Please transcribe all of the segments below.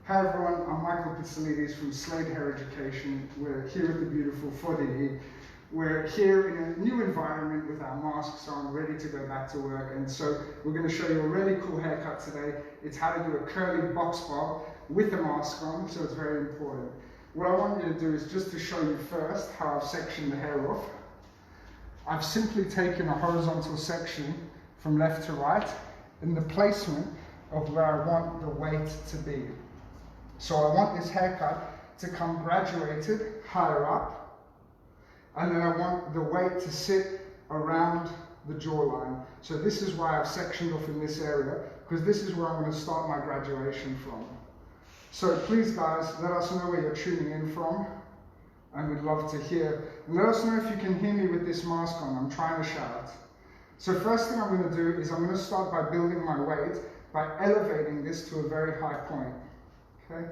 Hi everyone, I'm Michael Pizzolides from Slade Hair Education. We're here at the beautiful Fodini. We're here in a new environment with our masks on, ready to go back to work. And so we're going to show you a really cool haircut today. It's how to do a curly box bob with a mask on, so it's very important. What I want you to do is just to show you first how I've sectioned the hair off. I've simply taken a horizontal section from left to right in the placement of where I want the weight to be. So I want this haircut to come graduated higher up, and then I want the weight to sit around the jawline. So this is why I've sectioned off in this area, because this is where I'm going to start my graduation from. So please guys, let us know where you're tuning in from, and we'd love to hear. And let us know if you can hear me with this mask on. I'm trying to shout. So first thing I'm going to do is I'm going to start by building my weight by elevating this to a very high point. Okay,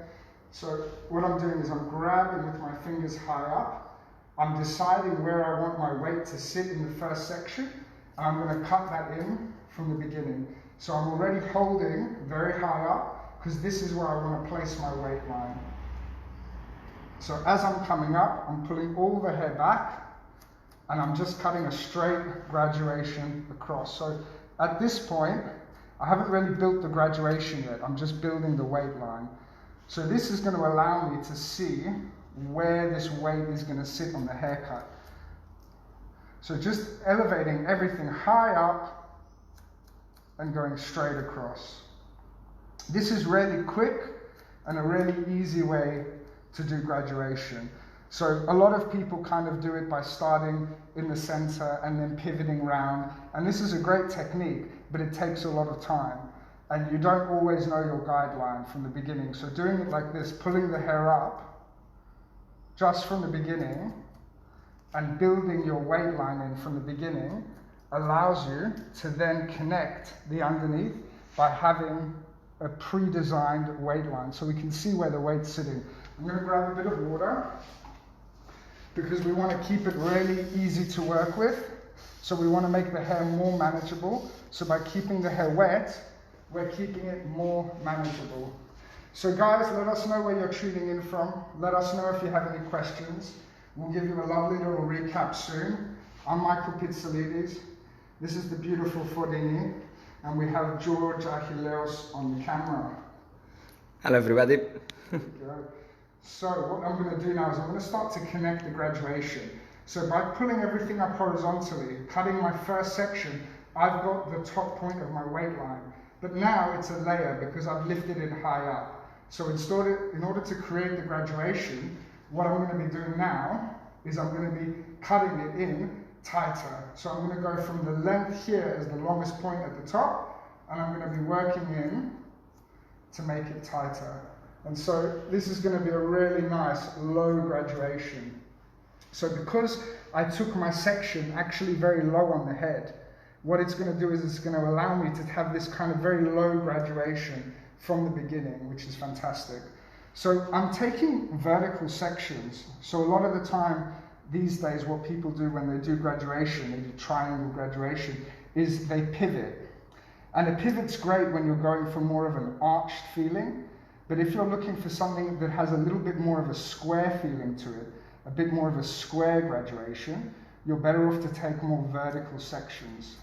so what I'm doing is I'm grabbing with my fingers high up. I'm deciding where I want my weight to sit in the first section, and I'm going to cut that in from the beginning. So I'm already holding very high up because this is where I want to place my weight line. So as I'm coming up, I'm pulling all the hair back, and I'm just cutting a straight graduation across. So at this point, I haven't really built the graduation yet. I'm just building the weight line. So this is going to allow me to see where this weight is going to sit on the haircut. So just elevating everything high up and going straight across. This is really quick and a really easy way to do graduation. So a lot of people kind of do it by starting in the center and then pivoting round. And this is a great technique, but it takes a lot of time. And you don't always know your guideline from the beginning. So doing it like this, pulling the hair up just from the beginning and building your weight line in from the beginning allows you to then connect the underneath by having a pre-designed weight line. So we can see where the weight's sitting. I'm going to grab a bit of water because we want to keep it really easy to work with. So we want to make the hair more manageable. So by keeping the hair wet, we're keeping it more manageable. So guys, let us know where you're tuning in from. Let us know if you have any questions. We'll give you a lovely little recap soon. I'm Michael Pizzolides. This is the beautiful Fodini, and we have George Achilleos on the camera. Hello everybody. So what I'm going to do now is I'm going to start to connect the graduation. So by pulling everything up horizontally, cutting my first section, I've got the top point of my weight line. But now it's a layer because I've lifted it high up. So in order to create the graduation, what I'm going to be doing now is I'm going to be cutting it in tighter. So I'm going to go from the length here as the longest point at the top, and I'm going to be working in to make it tighter. And so this is going to be a really nice low graduation. So because I took my section actually very low on the head, what it's going to do is it's going to allow me to have this kind of very low graduation from the beginning, which is fantastic. So I'm taking vertical sections. So a lot of the time these days, what people do when they do graduation, they do triangle graduation, is they pivot. And a pivot's great when you're going for more of an arched feeling. But if you're looking for something that has a little bit more of a square feeling to it, a bit more of a square graduation, you're better off to take more vertical sections.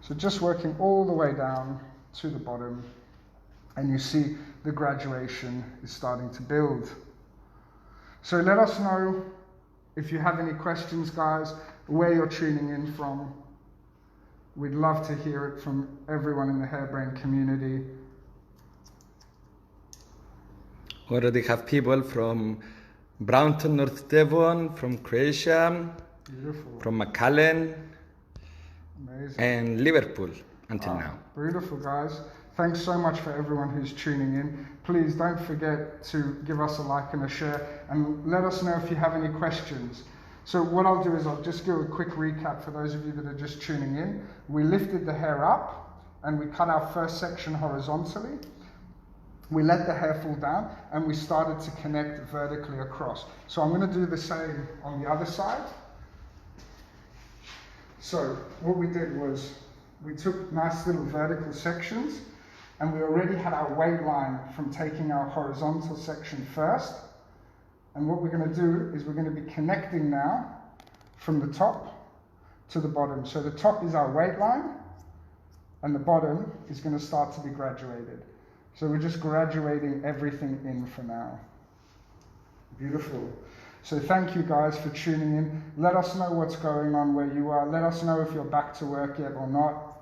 So just working all the way down to the bottom, and you see the graduation is starting to build. So let us know if you have any questions, guys, where you're tuning in from. We'd love to hear it from everyone in the Hairbrain community. Already have people from Brownton, North Devon, from Croatia, Beautiful. from McAllen, Amazing. and Liverpool until now. Beautiful, guys. Thanks so much for everyone who's tuning in. Please don't forget to give us a like and a share, and let us know if you have any questions. So what I'll do is I'll just do a quick recap for those of you that are just tuning in. We lifted the hair up and we cut our first section horizontally. We let the hair fall down and we started to connect vertically across. So I'm going to do the same on the other side. So what we did was we took nice little vertical sections And we already had our weight line from taking our horizontal section first. And what we're going to do is we're going to be connecting now from the top to the bottom. So the top is our weight line, and the bottom is going to start to be graduated. So we're just graduating everything in for now. Beautiful. So thank you guys for tuning in. Let us know what's going on where you are. Let us know if you're back to work yet or not.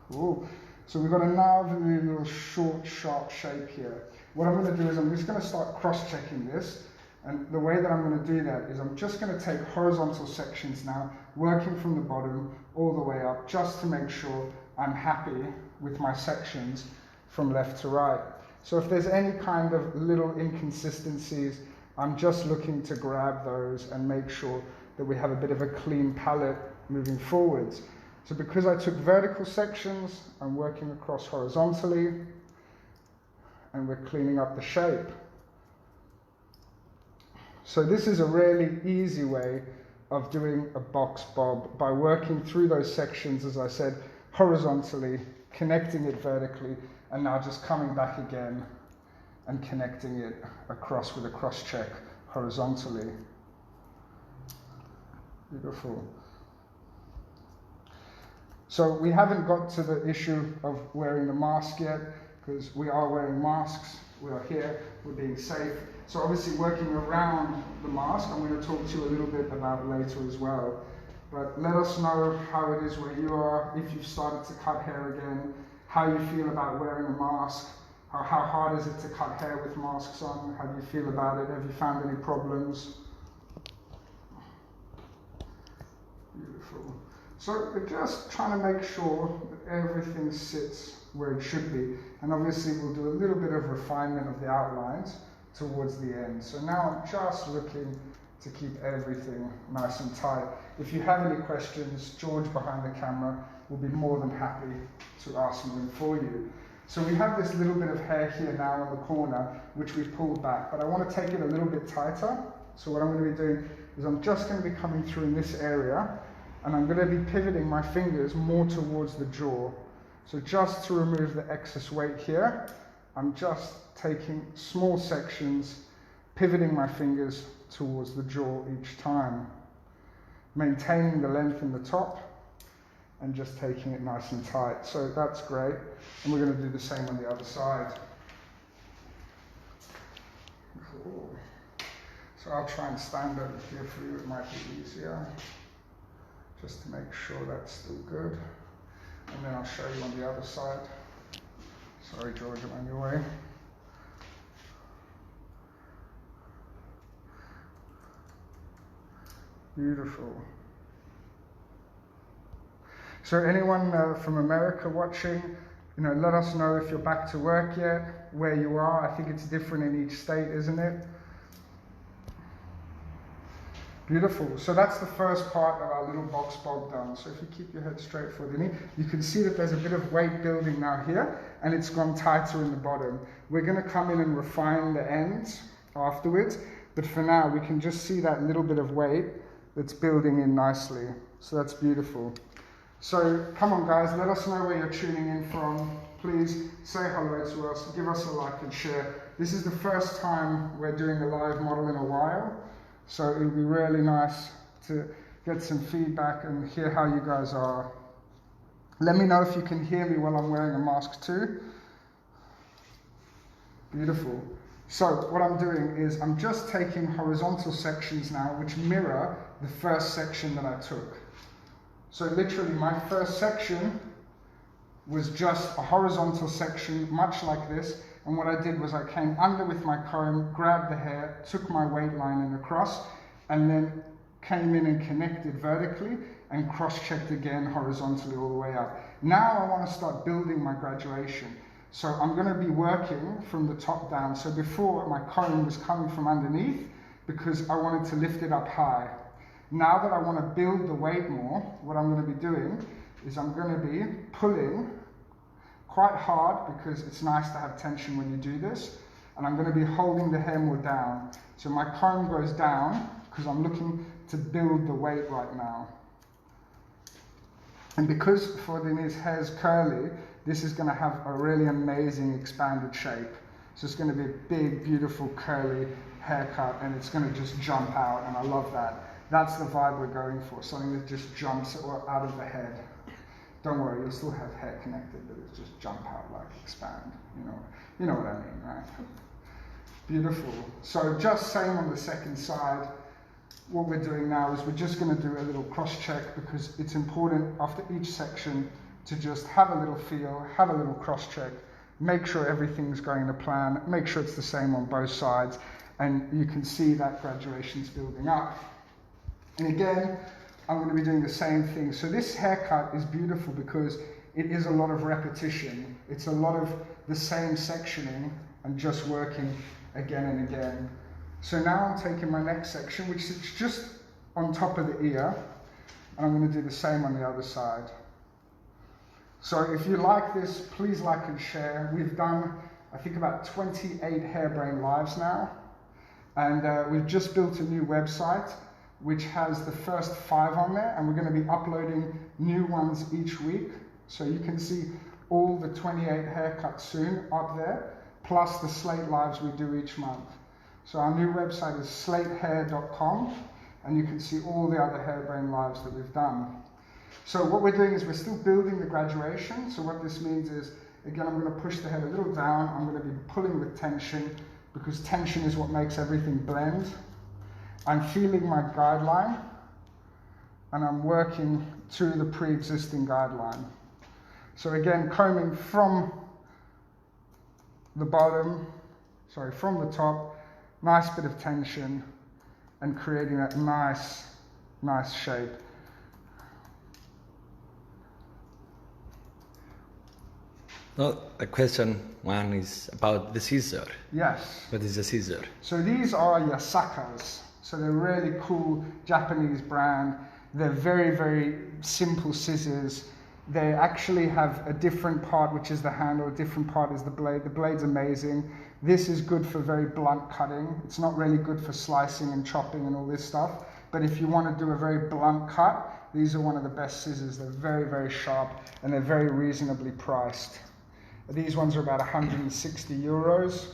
Cool. So we've got a now really little short, sharp shape here. What I'm going to do is I'm just going to start cross-checking this. And the way that I'm going to do that is I'm just going to take horizontal sections now, working from the bottom all the way up, just to make sure I'm happy with my sections from left to right. So if there's any kind of little inconsistencies, I'm just looking to grab those and make sure that we have a bit of a clean palette moving forwards. So because I took vertical sections, I'm working across horizontally, and we're cleaning up the shape. So this is a really easy way of doing a box bob, by working through those sections, as I said, horizontally, connecting it vertically, and now just coming back again and connecting it across with a cross check horizontally. Beautiful. So we haven't got to the issue of wearing the mask yet, because we are wearing masks, we are here, we're being safe. So obviously working around the mask, I'm going to talk to you a little bit about later as well. But let us know how it is where you are, if you've started to cut hair again, how you feel about wearing a mask, how hard is it to cut hair with masks on, how do you feel about it, have you found any problems? Beautiful. So we're just trying to make sure that everything sits where it should be. And obviously we'll do a little bit of refinement of the outlines towards the end. So now I'm just looking to keep everything nice and tight. If you have any questions, George behind the camera will be more than happy to ask them for you. So we have this little bit of hair here now in the corner, which we've pulled back, but I want to take it a little bit tighter. So what I'm going to be doing is I'm just going to be coming through in this area, and I'm going to be pivoting my fingers more towards the jaw. So just to remove the excess weight here, I'm just taking small sections, pivoting my fingers towards the jaw each time, maintaining the length in the top and just taking it nice and tight. So that's great, and we're going to do the same on the other side. Cool. So I'll try and stand over here for you, it might be easier, just to make sure that's still good. And then I'll show you on the other side. Sorry George, I'm on your way. Beautiful. So anyone from America watching, let us know if you're back to work yet, where you are. I think it's different in each state, isn't it? Beautiful. So that's the first part of our little box bob done. So if you keep your head straight for the knee, you can see that there's a bit of weight building now here, and it's gone tighter in the bottom. We're going to come in and refine the ends afterwards, but for now we can just see that little bit of weight that's building in nicely. So that's beautiful. So come on guys, let us know where you're tuning in from. Please say hello to us, give us a like and share. This is the first time we're doing a live model in a while, so it would be really nice to get some feedback and hear how you guys are. Let me know if you can hear me while I'm wearing a mask too. Beautiful. So what I'm doing is I'm just taking horizontal sections now which mirror the first section that I took. So literally my first section was just a horizontal section, much like this, and what I did was I came under with my comb, grabbed the hair, took my weight line and across, and then came in and connected vertically and cross-checked again horizontally all the way up. Now I want to start building my graduation. So I'm going to be working from the top down. So before, my comb was coming from underneath because I wanted to lift it up high. Now that I want to build the weight more, what I'm going to be doing is I'm going to be pulling quite hard, because it's nice to have tension when you do this, and I'm going to be holding the hair more down. So my comb goes down because I'm looking to build the weight right now. And because Fordini's hair is curly, this is going to have a really amazing expanded shape. So it's going to be a big, beautiful, curly haircut, and it's going to just jump out, and I love that. That's the vibe we're going for, something that just jumps out of the head. Don't worry, you'll still have hair connected, but it's just jump out, like expand, you know what I mean, right? Beautiful. So just same on the second side. What we're doing now is we're just going to do a little cross check, because it's important after each section to just have a little feel, have a little cross check, make sure everything's going to plan, make sure it's the same on both sides, and you can see that graduation's building up. And again, I'm going to be doing the same thing. So this haircut is beautiful because it is a lot of repetition. It's a lot of the same sectioning and just working again and again. So now I'm taking my next section, which is just on top of the ear, and I'm going to do the same on the other side. So if you like this, please like and share. We've done, I think, about 28 Hairbrain Lives now, and we've just built a new website which has the first 5 on there, and we're going to be uploading new ones each week. So you can see all the 28 haircuts soon up there, plus the Slate Lives we do each month. So our new website is slatehair.com, and you can see all the other Hairbrain Lives that we've done. So what we're doing is we're still building the graduation. So what this means is, again, I'm going to push the head a little down. I'm going to be pulling with tension, because tension is what makes everything blend. I'm feeling my guideline, and I'm working to the pre-existing guideline. So again, combing from the from the top, nice bit of tension, and creating that nice shape. No, a question one is about the scissor. Yes. What is a scissor? So these are Yasakas. So they're really cool Japanese brand. They're very, very simple scissors. They actually have a different part, which is the handle, a different part is the blade. The blade's amazing. This is good for very blunt cutting. It's not really good for slicing and chopping and all this stuff. But if you want to do a very blunt cut, these are one of the best scissors. They're very, very sharp, and they're very reasonably priced. These ones are about 160 euros.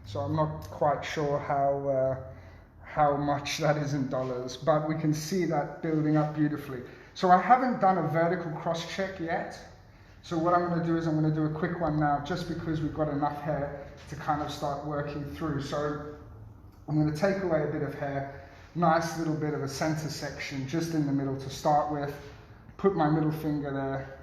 So I'm not quite sure how much that is in dollars, but we can see that building up beautifully. So I haven't done a vertical cross check yet. So what I'm going to do is I'm going to do a quick one now, just because we've got enough hair to kind of start working through. So I'm going to take away a bit of hair, nice little bit of a center section just in the middle to start with, put my middle finger there,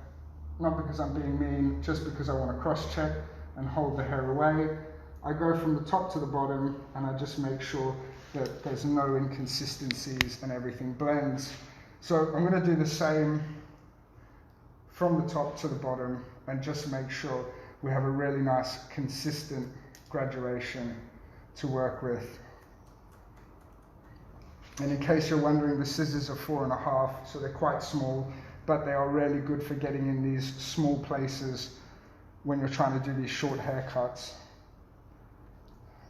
not because I'm being mean, just because I want to cross check and hold the hair away. I go from the top to the bottom, and I just make sure that there's no inconsistencies and everything blends. So I'm going to do the same from the top to the bottom, and just make sure we have a really nice consistent graduation to work with. And in case you're wondering, the scissors are 4.5, so they're quite small, but they are really good for getting in these small places when you're trying to do these short haircuts.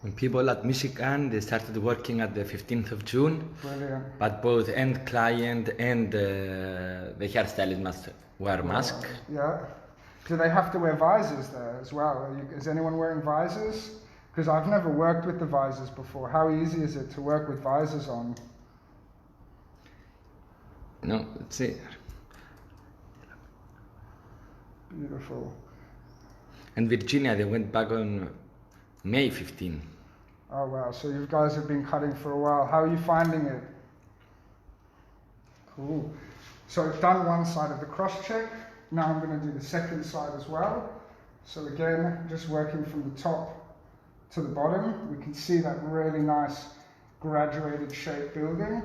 When people at Michigan, they started working at the 15th of June. Brilliant. But both end client and the hairstylist must wear mask. Yeah. Do they have to wear visors there as well? Is anyone wearing visors? Because I've never worked with the visors before. How easy is it to work with visors on? No, let's see. Beautiful. And Virginia, they went back on May 15. Oh wow, so you guys have been cutting for a while. How are you finding it? Cool. So I've done one side of the cross check. Now I'm going to do the second side as well. So again, just working from the top to the bottom. We can see that really nice graduated shape building.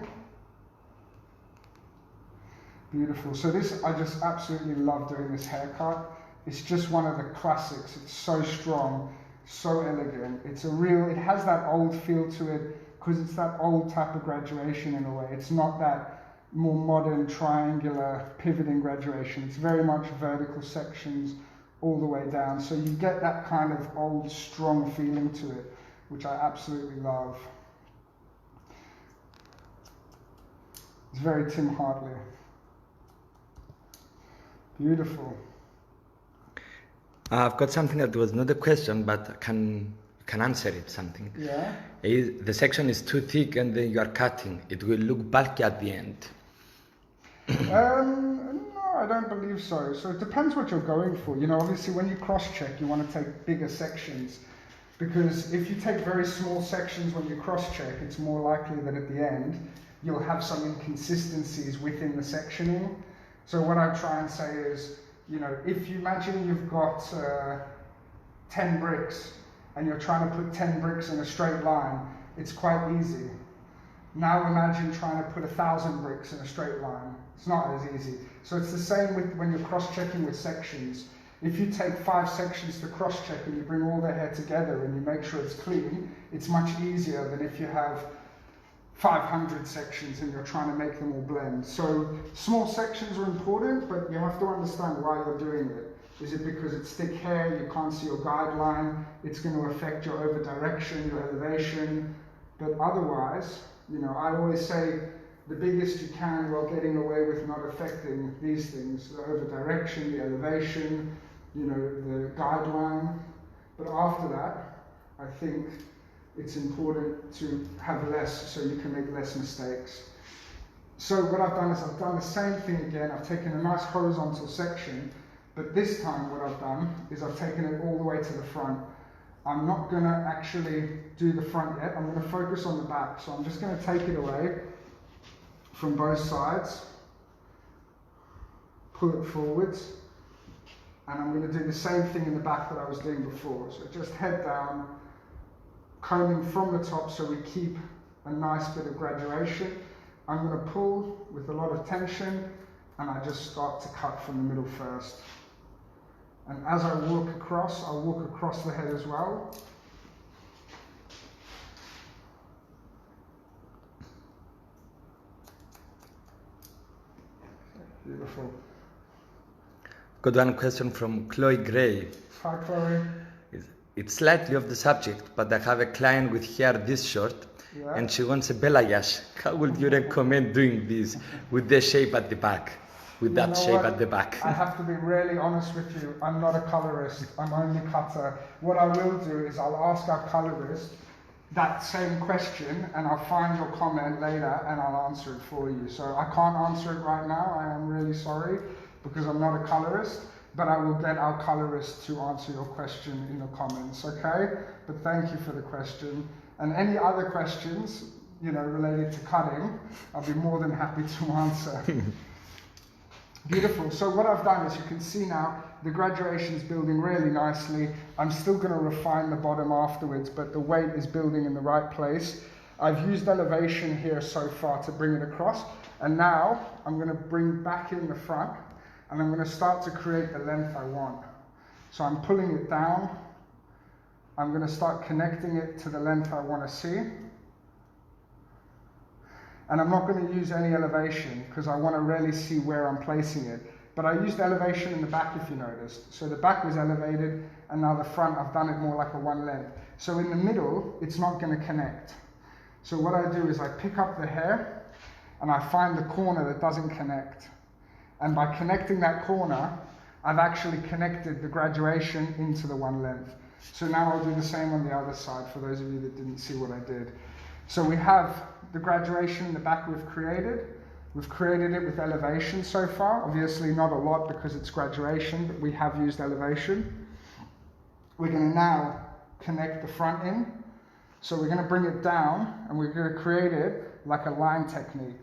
Beautiful. So this, I just absolutely love doing this haircut. It's just one of the classics. It's so strong, so elegant. It's a real, it has that old feel to it, because it's that old type of graduation in a way. It's not that more modern triangular pivoting graduation. It's very much vertical sections all the way down. So you get that kind of old, strong feeling to it, which I absolutely love. It's very Tim Hartley. Beautiful. I've got something that was not a question, but can answer it. Something. Yeah. The section is too thick, and then you are cutting. It will look bulky at the end. No, I don't believe so. So it depends what you're going for. You know, obviously when you cross-check, you want to take bigger sections, because if you take very small sections when you cross-check, it's more likely that at the end you'll have some inconsistencies within the sectioning. So what I try and say is, you know, if you imagine you've got 10 bricks and you're trying to put 10 bricks in a straight line, it's quite easy. Now imagine trying to put 1,000 bricks in a straight line. It's not as easy. So it's the same with when you're cross-checking with sections. If you take 5 sections to cross-check and you bring all their hair together and you make sure it's clean, it's much easier than if you have 500 sections and you're trying to make them all blend. So small sections are important, but you have to understand why you're doing it. Is it because it's thick hair, you can't see your guideline, it's going to affect your over direction, your elevation, but otherwise, you know, I always say the biggest you can while getting away with not affecting these things, the over direction, the elevation, you know, the guideline. But after that, I think it's important to have less so you can make less mistakes. So what I've done is I've done the same thing again. I've taken a nice horizontal section, but this time what I've done is I've taken it all the way to the front. I'm not going to actually do the front yet. I'm going to focus on the back. So I'm just going to take it away from both sides, pull it forwards, and I'm going to do the same thing in the back that I was doing before. So just head down, combing from the top so we keep a nice bit of graduation. I'm going to pull with a lot of tension, and I just start to cut from the middle first. And as I walk across, I'll walk across the head as well. Beautiful. Got one question from Chloe Gray. Hi, Chloe. It's slightly off the subject, but I have a client with hair this short, Yeah. and she wants a balayage. How would you recommend doing this with the shape at the back? With that shape at the back. I have to be really honest with you. I'm not a colorist. I'm only cutter. What I will do is I'll ask our colorist that same question, and I'll find your comment later and I'll answer it for you. So I can't answer it right now. I am really sorry because I'm not a colorist, but I will get our colorist to answer your question in the comments, okay? But thank you for the question. And any other questions, you know, related to cutting, I'll be more than happy to answer. Beautiful. So what I've done is you can see now the graduation's building really nicely. I'm still going to refine the bottom afterwards, but the weight is building in the right place. I've used elevation here so far to bring it across, and now I'm going to bring back in the front, and I'm going to start to create the length I want. So I'm pulling it down. I'm going to start connecting it to the length I want to see. And I'm not going to use any elevation because I want to really see where I'm placing it. But I used elevation in the back, if you noticed. So the back was elevated, and now the front, I've done it more like a one length. So in the middle, it's not going to connect. So what I do is I pick up the hair, and I find the corner that doesn't connect. And by connecting that corner, I've actually connected the graduation into the one length. So now I'll do the same on the other side for those of you that didn't see what I did. So we have the graduation in the back we've created. We've created it with elevation so far. Obviously not a lot because it's graduation, but we have used elevation. We're going to now connect the front in. So we're going to bring it down and we're going to create it like a line technique.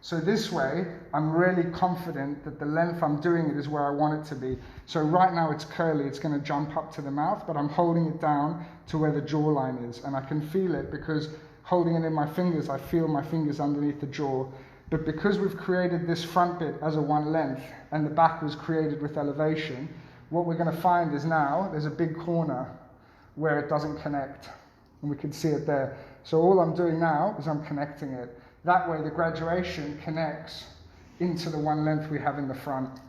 So this way, I'm really confident that the length I'm doing it is where I want it to be. So right now it's curly, it's going to jump up to the mouth, but I'm holding it down to where the jawline is. And I can feel it because holding it in my fingers, I feel my fingers underneath the jaw. But because we've created this front bit as a one length and the back was created with elevation, what we're going to find is now there's a big corner where it doesn't connect. And we can see it there. So all I'm doing now is I'm connecting it. That way the graduation connects into the one length we have in the front.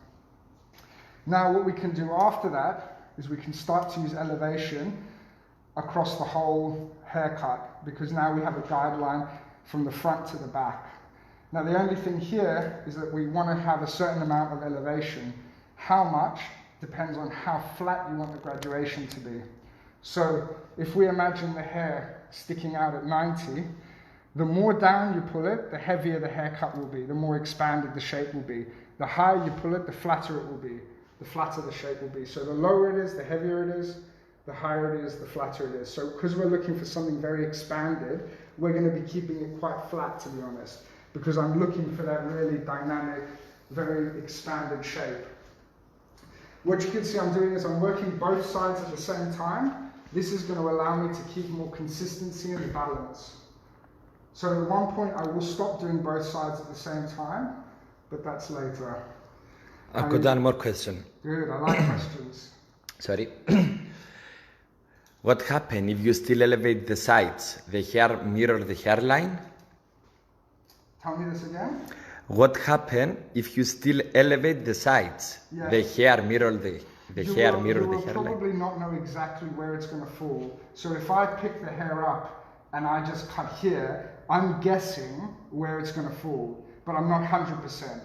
Now what we can do after that is we can start to use elevation across the whole haircut, because now we have a guideline from the front to the back. Now the only thing here is that we want to have a certain amount of elevation. How much depends on how flat you want the graduation to be. So if we imagine the hair sticking out at 90, the more down you pull it, the heavier the haircut will be, the more expanded the shape will be. The higher you pull it, the flatter it will be, the flatter the shape will be. So the lower it is, the heavier it is, the higher it is, the flatter it is. So because we're looking for something very expanded, we're going to be keeping it quite flat, to be honest, because I'm looking for that really dynamic, very expanded shape. What you can see I'm doing is I'm working both sides at the same time. This is going to allow me to keep more consistency and balance. So at one point I will stop doing both sides at the same time, but that's later. I've got one more question. Good, I like questions. Sorry. What happens if you still elevate the sides? The hair mirror the hairline? Tell me this again. What happens if you still elevate the sides? Yes. The hair mirror the hairline. You will probably not know exactly where it's going to fall. So if I pick the hair up and I just cut here, I'm guessing where it's going to fall, but I'm not 100%.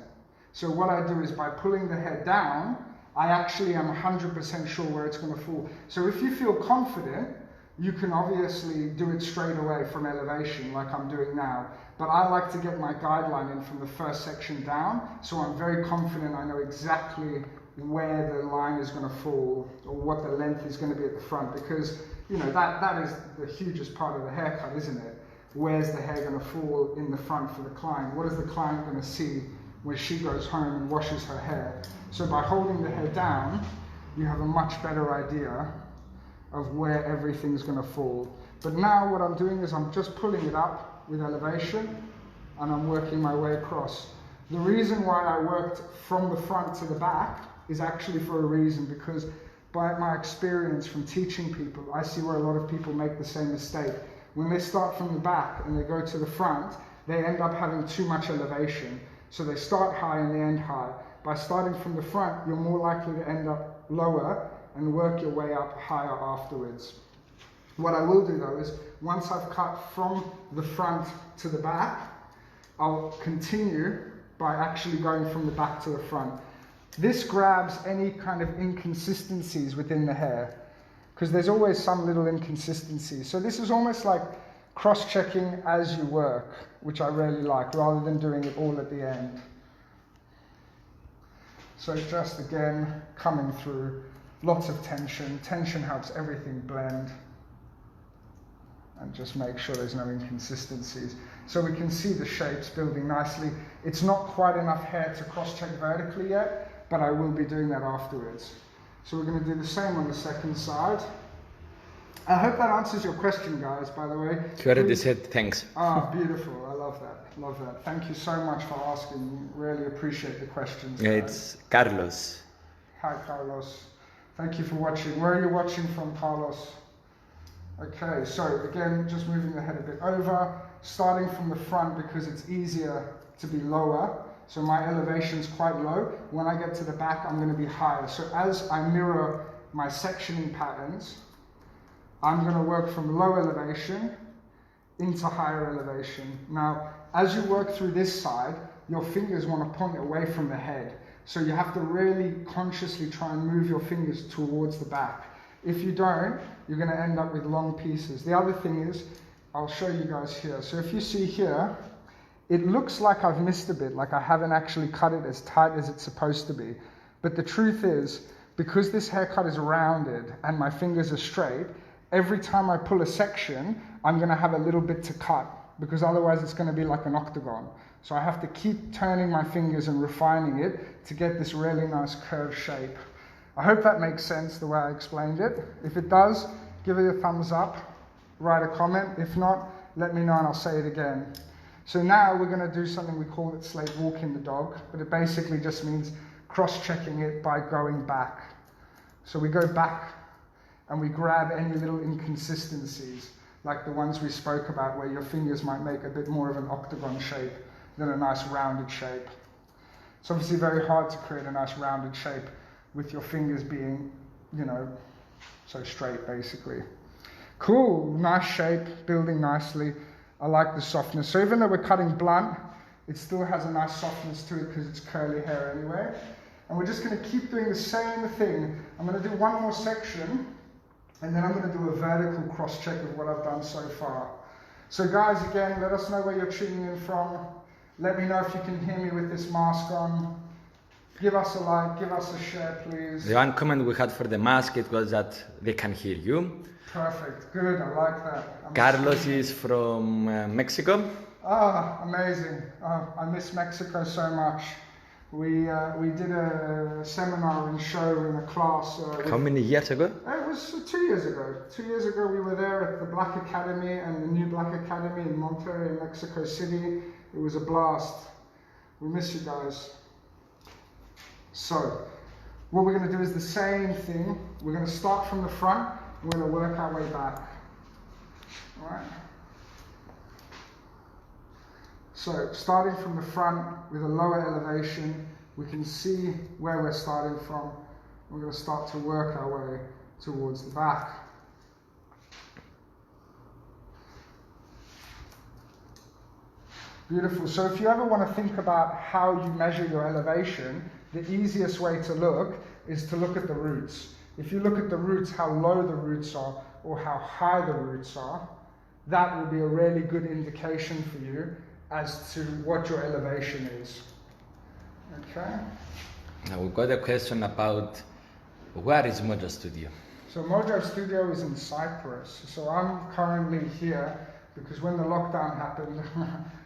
So what I do is by pulling the hair down, I actually am 100% sure where it's going to fall. So if you feel confident, you can obviously do it straight away from elevation like I'm doing now. But I like to get my guideline in from the first section down, so I'm very confident I know exactly where the line is going to fall or what the length is going to be at the front, because you know that is the hugest part of the haircut, isn't it? Where's the hair going to fall in the front for the client? What is the client going to see when she goes home and washes her hair? So by holding the hair down, you have a much better idea of where everything's going to fall. But now what I'm doing is I'm just pulling it up with elevation and I'm working my way across. The reason why I worked from the front to the back is actually for a reason, because by my experience from teaching people, I see where a lot of people make the same mistake. When they start from the back and they go to the front, they end up having too much elevation. So they start high and they end high. By starting from the front, you're more likely to end up lower and work your way up higher afterwards. What I will do though is, once I've cut from the front to the back, I'll continue by actually going from the back to the front. This grabs any kind of inconsistencies within the hair, because there's always some little inconsistencies. So this is almost like cross-checking as you work, which I really like, rather than doing it all at the end. So just again, coming through, lots of tension. Tension helps everything blend. And just make sure there's no inconsistencies. So we can see the shapes building nicely. It's not quite enough hair to cross-check vertically yet, but I will be doing that afterwards. So we're going to do the same on the second side. I hope that answers your question, guys, by the way. You already said thanks. Ah, beautiful. I love that. Love that. Thank you so much for asking. Really appreciate the questions. Yeah, it's Carlos. Hi, Carlos. Thank you for watching. Where are you watching from, Carlos? Okay, so again, just moving the head a bit over, starting from the front because it's easier to be lower. So my elevation's quite low. When I get to the back, I'm going to be higher. So as I mirror my sectioning patterns, I'm going to work from low elevation into higher elevation. Now, as you work through this side, your fingers want to point away from the head. So you have to really consciously try and move your fingers towards the back. If you don't, you're going to end up with long pieces. The other thing is, I'll show you guys here. So if you see here, it looks like I've missed a bit, like I haven't actually cut it as tight as it's supposed to be. But the truth is, because this haircut is rounded and my fingers are straight, every time I pull a section, I'm going to have a little bit to cut, because otherwise it's going to be like an octagon. So I have to keep turning my fingers and refining it to get this really nice curved shape. I hope that makes sense the way I explained it. If it does, give it a thumbs up, write a comment. If not, let me know and I'll say it again. So now we're going to do something we call it slate walking the dog, but it basically just means cross-checking it by going back. So we go back and we grab any little inconsistencies, like the ones we spoke about where your fingers might make a bit more of an octagon shape than a nice rounded shape. It's obviously very hard to create a nice rounded shape with your fingers being, you know, so straight basically. Cool, nice shape, building nicely. I like the softness. So even though we're cutting blunt, It still has a nice softness to it because it's curly hair anyway. And we're just going to keep doing the same thing. I'm going to do one more section, and then I'm going to do a vertical cross-check of what I've done so far. So guys, again, let us know where you're tuning in from. Let me know if you can hear me with this mask on. Give us a like, give us a share, please. The one comment we had for the mask, it was that they can hear you. Perfect, good, I like that. Carlos is from Mexico. Ah, amazing. I miss Mexico so much. We did a seminar and show in a class. How many years ago? It was 2 years ago. 2 years ago we were there at the Black Academy and the new Black Academy in Monterrey, Mexico City. It was a blast. We miss you guys. So, what we're going to do is the same thing. We're going to start from the front. We're going to work our way back. All right. So, starting from the front with a lower elevation, we can see where we're starting from. We're going to start to work our way towards the back. Beautiful. So if you ever want to think about how you measure your elevation, the easiest way to look is to look at the roots. If you look at the roots, how low the roots are or how high the roots are, that will be a really good indication for you as to what your elevation is. Okay? Now we've got a question about where is Mojo Studio? So Mojo Studio is in Cyprus. So I'm currently here because when the lockdown happened,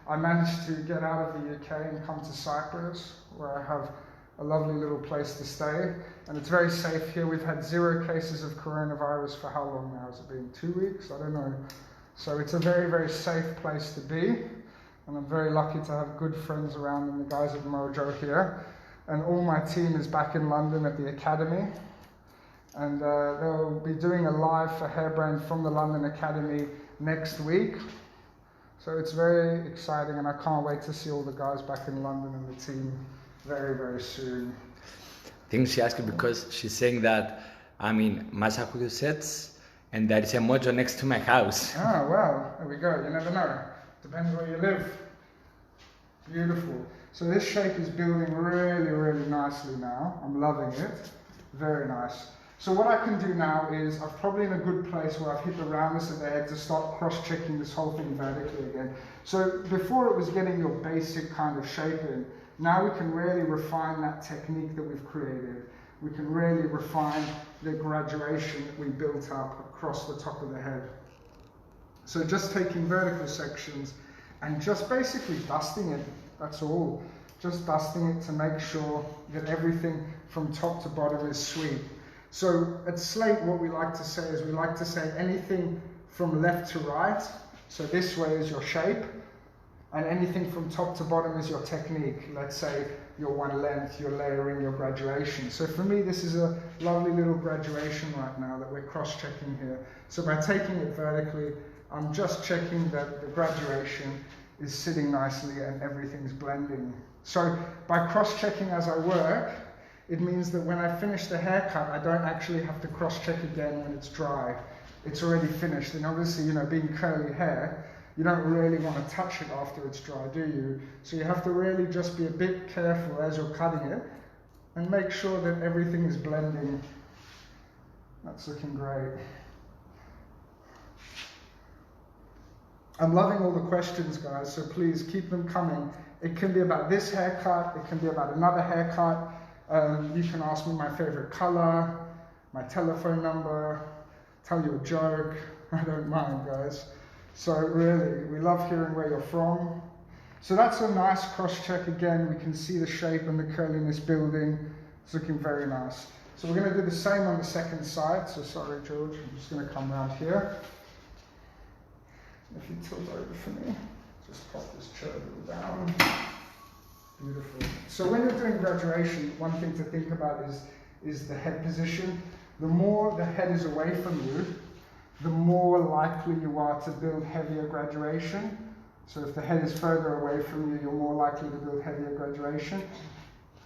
I managed to get out of the UK and come to Cyprus, where I have a lovely little place to stay. And it's very safe here. We've had 0 cases of coronavirus for how long now? Has it been 2 weeks? I don't know. So it's a very, very safe place to be. And I'm very lucky to have good friends around and the guys at Mojo here. And all my team is back in London at the Academy. And they'll be doing a live for Hairbrand from the London Academy next week. So it's very exciting and I can't wait to see all the guys back in London and the team very, very soon. I think she asked because she's saying that I'm in Massachusetts and there is a Mojo next to my house. Ah, well, there we go. You never know. Depends where you live. Beautiful. So this shape is building really, really nicely now. I'm loving it. Very nice. So what I can do now is, I'm probably in a good place where I've hit the roundness of the head to start cross-checking this whole thing vertically again. So before it was getting your basic kind of shape in, now we can really refine that technique that we've created. We can really refine the graduation that we built up across the top of the head. So just taking vertical sections and just basically dusting it, that's all. Just dusting it to make sure that everything from top to bottom is sweet. So at Slate, what we like to say is we like to say anything from left to right. So this way is your shape, and anything from top to bottom is your technique. Let's say your one length, your layering, your graduation. So for me, this is a lovely little graduation right now that we're cross-checking here. So by taking it vertically, I'm just checking that the graduation is sitting nicely and everything's blending. So by cross-checking as I work, it means that when I finish the haircut, I don't actually have to cross-check again when it's dry. It's already finished. And obviously, you know, being curly hair, you don't really want to touch it after it's dry, do you? So you have to really just be a bit careful as you're cutting it and make sure that everything is blending. That's looking great. I'm loving all the questions, guys, so please keep them coming. It can be about this haircut, it can be about another haircut. You can ask me my favorite color, my telephone number, tell you a joke. I don't mind, guys. So really, we love hearing where you're from. So that's a nice cross-check again. We can see the shape and the curliness building. It's looking very nice. So we're going to do the same on the second side. So sorry, George, I'm just going to come around here. If you tilt over for me, just pop this chair a little down. Beautiful. So when you're doing graduation, one thing to think about is the head position. The more the head is away from you, the more likely you are to build heavier graduation. So if the head is further away from you, you're more likely to build heavier graduation.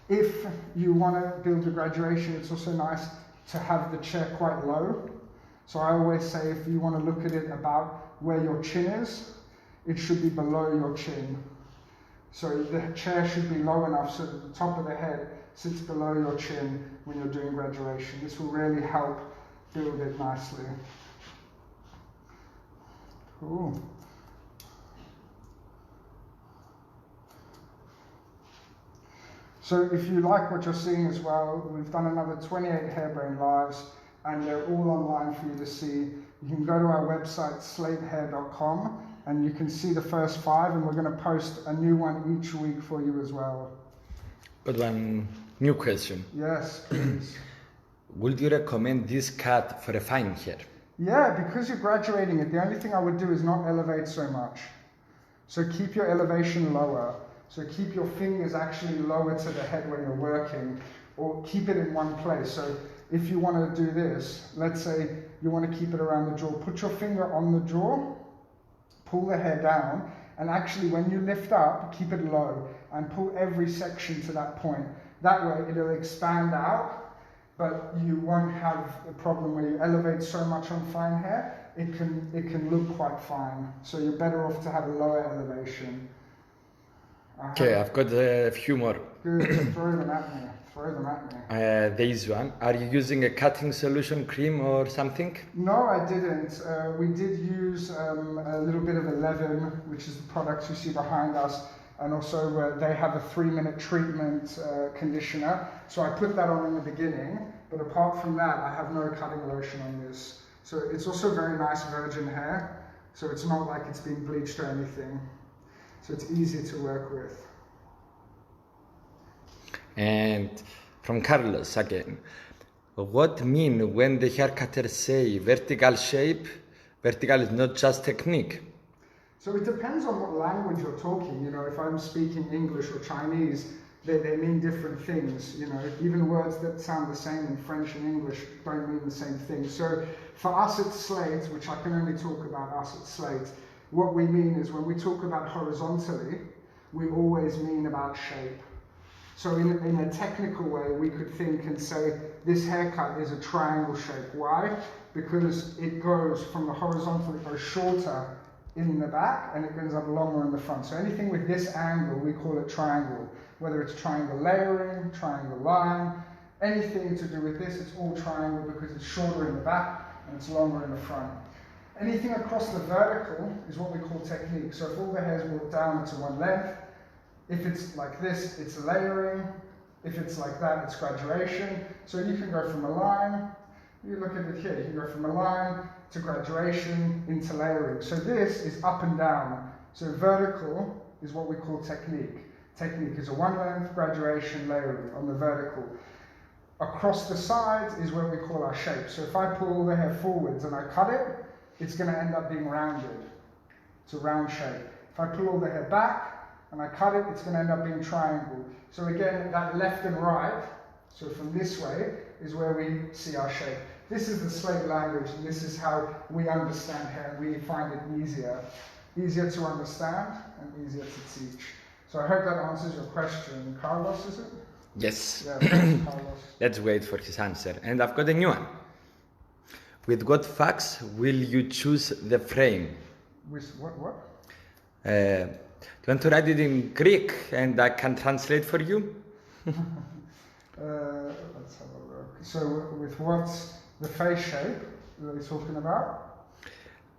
If you want to build a graduation, it's also nice to have the chair quite low. So I always say if you want to look at it about where your chin is, it should be below your chin. So the chair should be low enough so that the top of the head sits below your chin when you're doing graduation. This will really help build it nicely. Cool. So if you like what you're seeing as well, we've done another 28 hairbrain lives, and they're all online for you to see. You can go to our website, slatehair.com, and you can see the first 5, and we're going to post a new one each week for you as well. Got one new question. Yes, please. Would you recommend this cut for a fine hair? Yeah, because you're graduating it, the only thing I would do is not elevate so much. So keep your elevation lower. So keep your fingers actually lower to the head when you're working, or keep it in one place. So if you want to do this, let's say you want to keep it around the jaw, put your finger on the jaw, pull the hair down, and actually when you lift up, keep it low and pull every section to that point. That way it'll expand out, but you won't have a problem where you elevate so much on fine hair, it can look quite fine. So you're better off to have a lower elevation. Okay, I've got a few more. Good, throw them at me. Throw them at me. There is one. Are you using a cutting solution cream or something? No, I didn't. We did use a little bit of a leaven, which is the products you see behind us, and also they have a 3-minute treatment conditioner. So I put that on in the beginning, but apart from that, I have no cutting lotion on this. So it's also very nice virgin hair, so it's not like it's been bleached or anything. So it's easy to work with. And from Carlos again. What mean when the hair cutters say vertical shape? Vertical is not just technique. So it depends on what language you're talking. You know, if I'm speaking English or Chinese, they mean different things. You know, even words that sound the same in French and English don't mean the same thing. So for us at Slate, which I can only talk about us at Slate, what we mean is when we talk about horizontally, we always mean about shape. So in a technical way, we could think and say, this haircut is a triangle shape. Why? Because it goes from the horizontal, it goes shorter in the back and it goes up longer in the front. So anything with this angle, we call it triangle. Whether it's triangle layering, triangle line, anything to do with this, it's all triangle because it's shorter in the back and it's longer in the front. Anything across the vertical is what we call technique. So if all the hairs walk down to one length, if it's like this, it's layering. If it's like that, it's graduation. So you can go from a line, you look at it here, you can go from a line to graduation into layering. So this is up and down. So vertical is what we call technique. Technique is a one length, graduation, layering on the vertical. Across the sides is what we call our shape. So if I pull all the hair forwards and I cut it, it's going to end up being rounded. It's a round shape. If I pull all the hair back and I cut it, it's going to end up being triangle. So again, that left and right, so from this way, is where we see our shape. This is the Slate language, and this is how we understand hair. We find it easier to understand and easier to teach. So I hope that answers your question. Carlos, is it? Yes. Yeah, thanks, Carlos. Let's wait for his answer. And I've got a new one. With what facts will you choose the frame? With what? Do you want to write it in Greek and I can translate for you? Let's have a look. So with what's the face shape that we're talking about?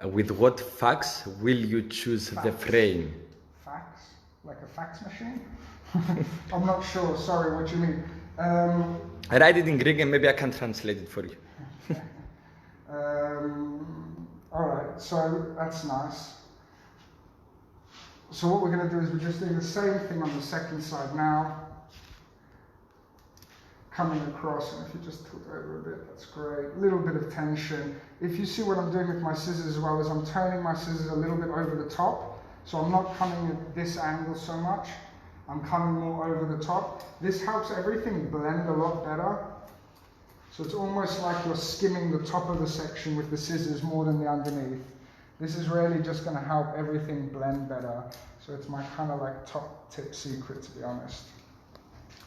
With what facts will you choose the frame? Fax? Like a fax machine? I'm not sure, sorry, what you mean. I write it in Greek and maybe I can translate it for you. Alright, so that's nice. So what we're going to do is we're just doing the same thing on the second side now. Coming across, and if you just tilt over a bit, that's great. A little bit of tension. If you see what I'm doing with my scissors as well, is I'm turning my scissors a little bit over the top. So I'm not coming at this angle so much. I'm coming more over the top. This helps everything blend a lot better. So it's almost like you're skimming the top of the section with the scissors more than the underneath. This is really just going to help everything blend better. So it's my kind of like top tip secret, to be honest.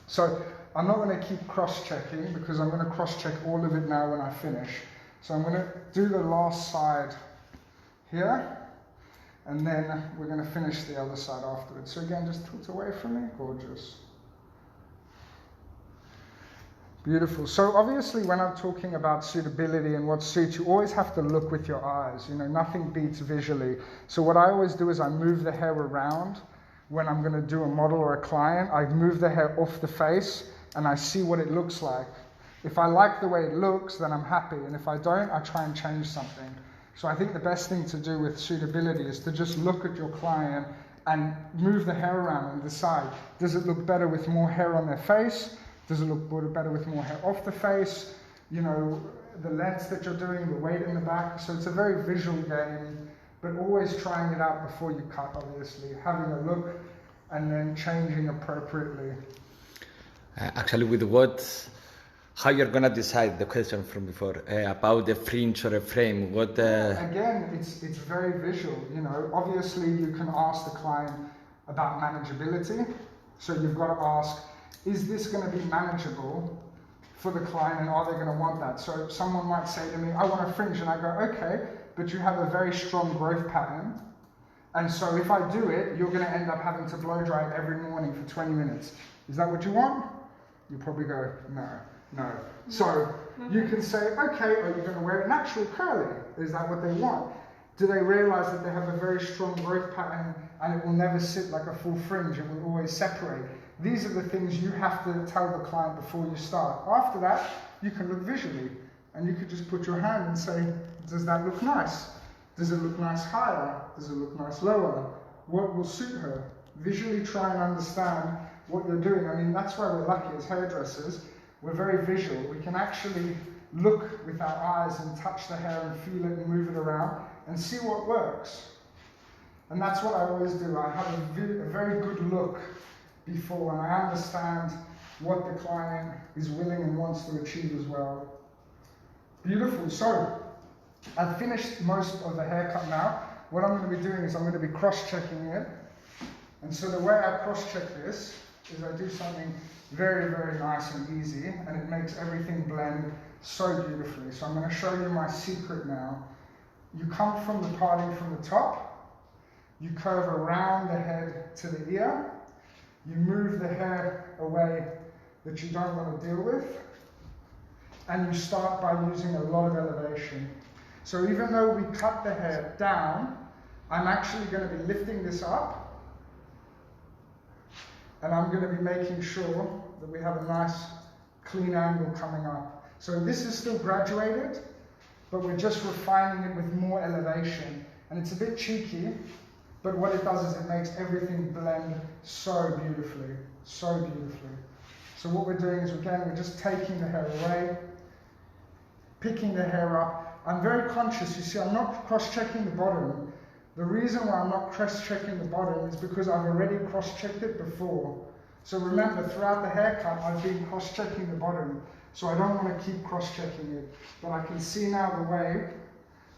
So I'm not going to keep cross-checking because I'm going to cross-check all of it now when I finish. So I'm going to do the last side here. And then we're going to finish the other side afterwards. So again, just tilt away from me. Gorgeous. Beautiful. So obviously when I'm talking about suitability and what suits, you always have to look with your eyes. You know, nothing beats visually. So what I always do is I move the hair around. When I'm going to do a model or a client, I move the hair off the face and I see what it looks like. If I like the way it looks, then I'm happy. And if I don't, I try and change something. So I think the best thing to do with suitability is to just look at your client and move the hair around and decide, does it look better with more hair on their face? Does it look better with more hair off the face? You know, the length that you're doing, the weight in the back. So it's a very visual game, but always trying it out before you cut, obviously. Having a look and then changing appropriately. Actually, with what... How you're gonna decide the question from before about the fringe or a frame? What? Again, it's very visual. You know, obviously you can ask the client about manageability. So you've got to ask, is this going to be manageable for the client, and are they going to want that? So someone might say to me, I want a fringe, and I go, okay, but you have a very strong growth pattern, and so if I do it, you're going to end up having to blow dry it every morning for 20 minutes. Is that what you want? You probably go, no. No. So you can say, okay, are you going to wear it naturally curly? Is that what they want? Do they realize that they have a very strong growth pattern and it will never sit like a full fringe? It will always separate. These are the things you have to tell the client before you start. After that, you can look visually and you could just put your hand and say, does that look nice? Does it look nice higher? Does it look nice lower? What will suit her? Visually try and understand what you're doing. I mean, that's why we're lucky as hairdressers. We're very visual. We can actually look with our eyes and touch the hair and feel it and move it around and see what works. And that's what I always do. I have a very good look before and I understand what the client is willing and wants to achieve as well. Beautiful. So I've finished most of the haircut now. What I'm going to be doing is I'm going to be cross-checking it. And so the way I cross-check this is I do something very, very nice and easy, and it makes everything blend so beautifully. So I'm going to show you my secret now. You come from the parting from the top, you curve around the head to the ear, you move the hair away that you don't want to deal with, and you start by using a lot of elevation. So even though we cut the hair down, I'm actually going to be lifting this up, and I'm going to be making sure that we have a nice clean angle coming up. So this is still graduated, but we're just refining it with more elevation. And it's a bit cheeky, but what it does is it makes everything blend so beautifully, so beautifully. So what we're doing is, again, we're just taking the hair away, picking the hair up. I'm very conscious, you see, I'm not cross-checking the bottom. The reason why I'm not cross-checking the bottom is because I've already cross-checked it before. So remember, throughout the haircut, I've been cross-checking the bottom. So I don't want to keep cross-checking it. But I can see now the way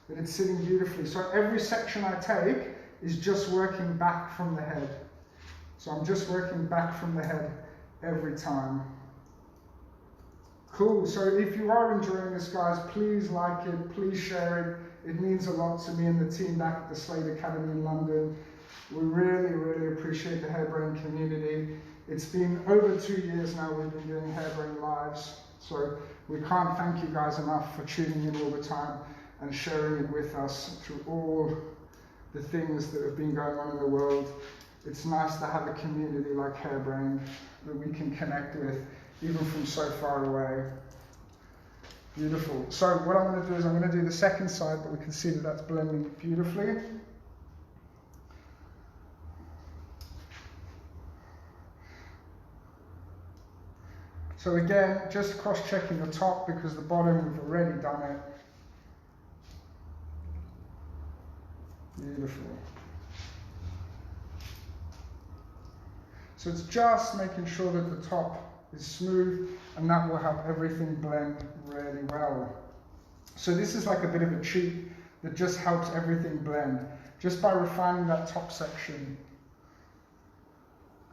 that it's sitting beautifully. So every section I take is just working back from the head. So I'm just working back from the head every time. Cool. So if you are enjoying this, guys, please like it, please share it. It means a lot to me and the team back at the Slade Academy in London. We really, really appreciate the Hairbrain community. It's been over 2 years now we've been doing Hairbrain Lives. So we can't thank you guys enough for tuning in all the time and sharing it with us through all the things that have been going on in the world. It's nice to have a community like Hairbrain that we can connect with, even from so far away. Beautiful. So what I'm going to do is I'm going to do the second side, but we can see that that's blending beautifully. So again, just cross-checking the top because the bottom, we've already done it. Beautiful. So it's just making sure that the top is smooth, and that will help everything blend really well. So this is like a bit of a cheat that just helps everything blend, just by refining that top section.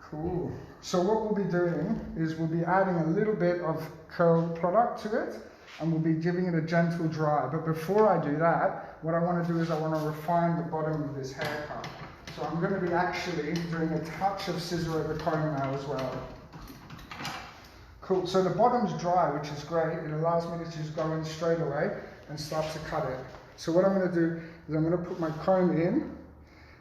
Cool. So what we'll be doing is we'll be adding a little bit of curl product to it. and we'll be giving it a gentle dry. But before I do that, what I want to do is I want to refine the bottom of this haircut. So I'm going to be actually doing a touch of scissor over comb now as well. Cool, so the bottom's dry, which is great. It allows me to just go in straight away and start to cut it. So what I'm going to do is I'm going to put my comb in.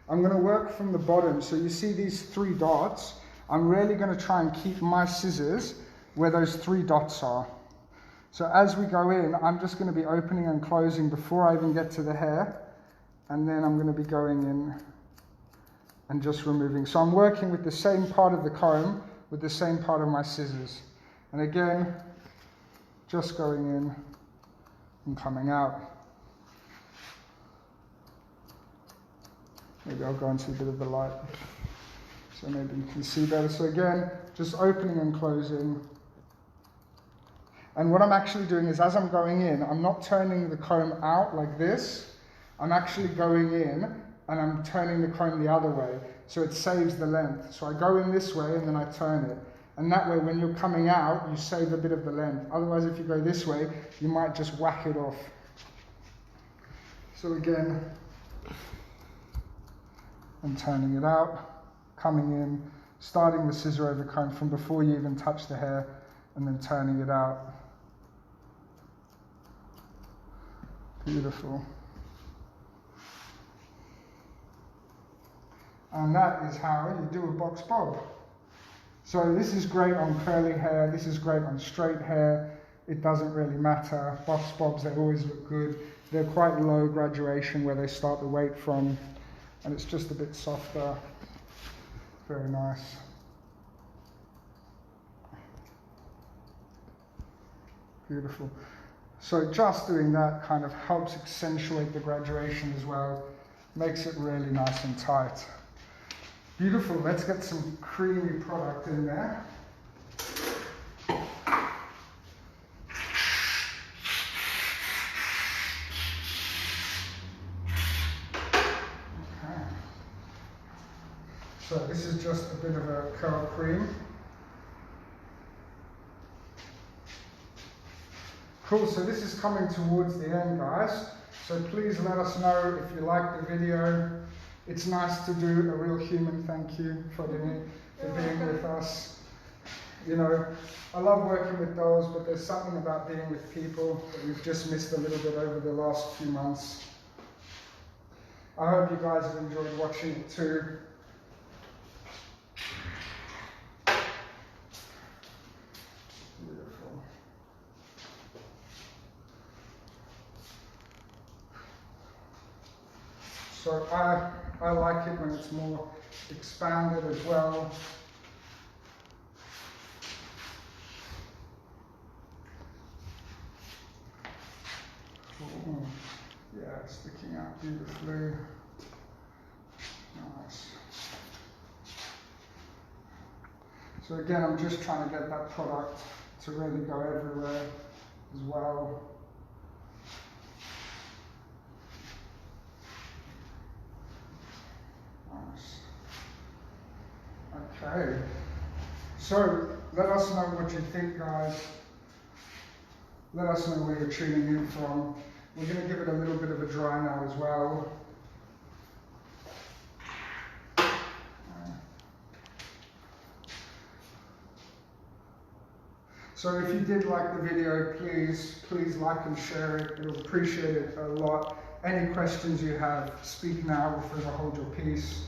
I'm going to work from the bottom. So you see these 3 dots. I'm really going to try and keep my scissors where those 3 dots are. So as we go in, I'm just going to be opening and closing before I even get to the hair. And then I'm going to be going in and just removing. So I'm working with the same part of the comb with the same part of my scissors. And again, just going in and coming out. Maybe I'll go into a bit of the light so maybe you can see better. So again, just opening and closing. And what I'm actually doing is as I'm going in, I'm not turning the comb out like this. I'm actually going in and I'm turning the comb the other way. So it saves the length. So I go in this way and then I turn it. And that way, when you're coming out, you save a bit of the length. Otherwise, if you go this way, you might just whack it off. So again, I'm turning it out, coming in, starting the scissor over comb from before you even touch the hair, and then turning it out. Beautiful. And that is how you do a box bob. So this is great on curly hair, this is great on straight hair, it doesn't really matter. Box bobs, they always look good. They're quite low graduation where they start the weight from, and it's just a bit softer. Very nice. Beautiful. So just doing that kind of helps accentuate the graduation as well, makes it really nice and tight. Beautiful, let's get some creamy product in there. Okay. So this is just a bit of a curl cream. Cool, so this is coming towards the end, guys. So please let us know if you like the video. It's nice to do a real human thank you for being with us. You know, I love working with dolls, but there's something about being with people that we've just missed a little bit over the last few months. I hope you guys have enjoyed watching it too. Beautiful. So I like it when it's more expanded as well. Cool. Yeah, it's sticking out beautifully. Nice. So again, I'm just trying to get that product to really go everywhere as well. Okay, so let us know what you think, guys. Let us know where you're tuning in from. We're going to give it a little bit of a dry now as well. So if you did like the video, please like and share it. We'll appreciate it a lot. Any questions you have, speak now or forever hold your peace.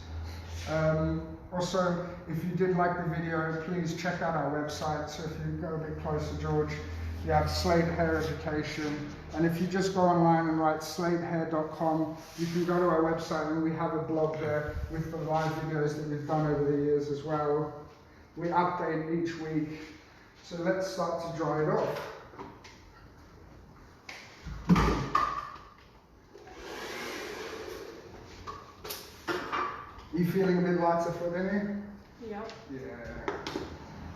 Also, if you did like the video, please check out our website. So if you go a bit closer, George, you have Slade Hair Education. And if you just go online and write sladehair.com, you can go to our website and we have a blog there with the live videos that we've done over the years as well. We update each week. So let's start to dry it off. You feeling a bit lighter for them? Yep. Yeah.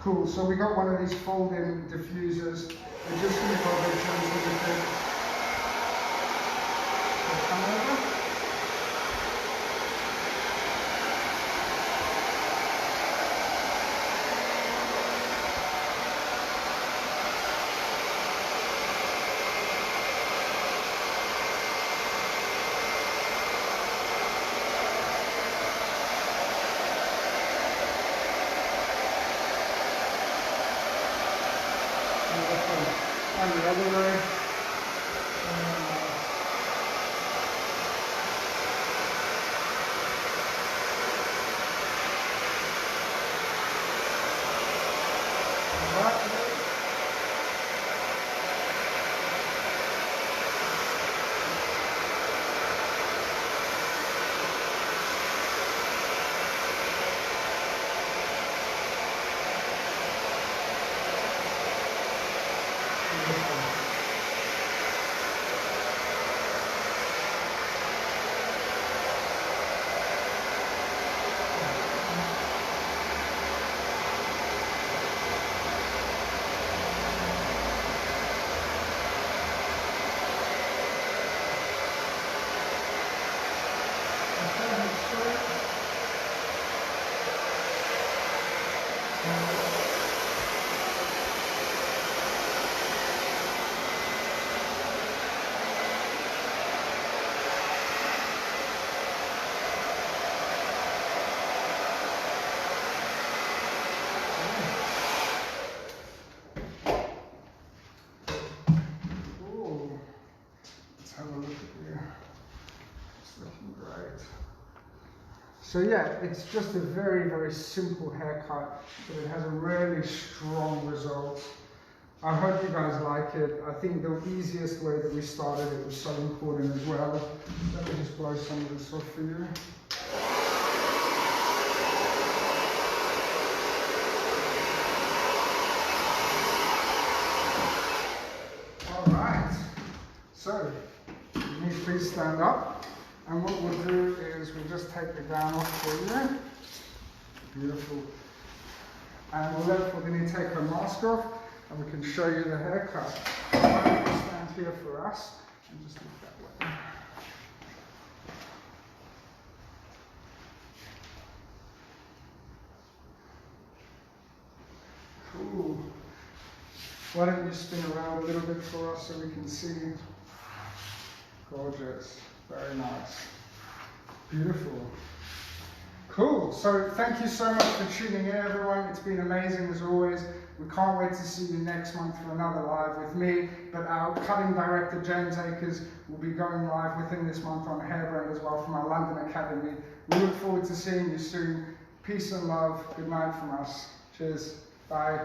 Cool, so we got one of these fold-in diffusers. We're just going to go a bit gentle with it. So come over. And the other way. So yeah, it's just a very, very simple haircut, but it has a really strong result. I hope you guys like it. I think the easiest way that we started it was so important as well. Let me just blow some of this off for you. Alright, so you need to please stand up. And what we'll do is we'll just take the gown off for you. Beautiful. And we'll let Fordini take her mask off and we can show you the haircut. Alright, stand here for us and just look that way. Cool. Why don't you spin around a little bit for us so we can see? Gorgeous. Very nice. Beautiful. Cool. So thank you so much for tuning in, everyone. It's been amazing as always. We can't wait to see you next month for another live with me. But our cutting director, James Akers, will be going live within this month on Hairbrand as well from our London Academy. We look forward to seeing you soon. Peace and love. Good night from us. Cheers. Bye.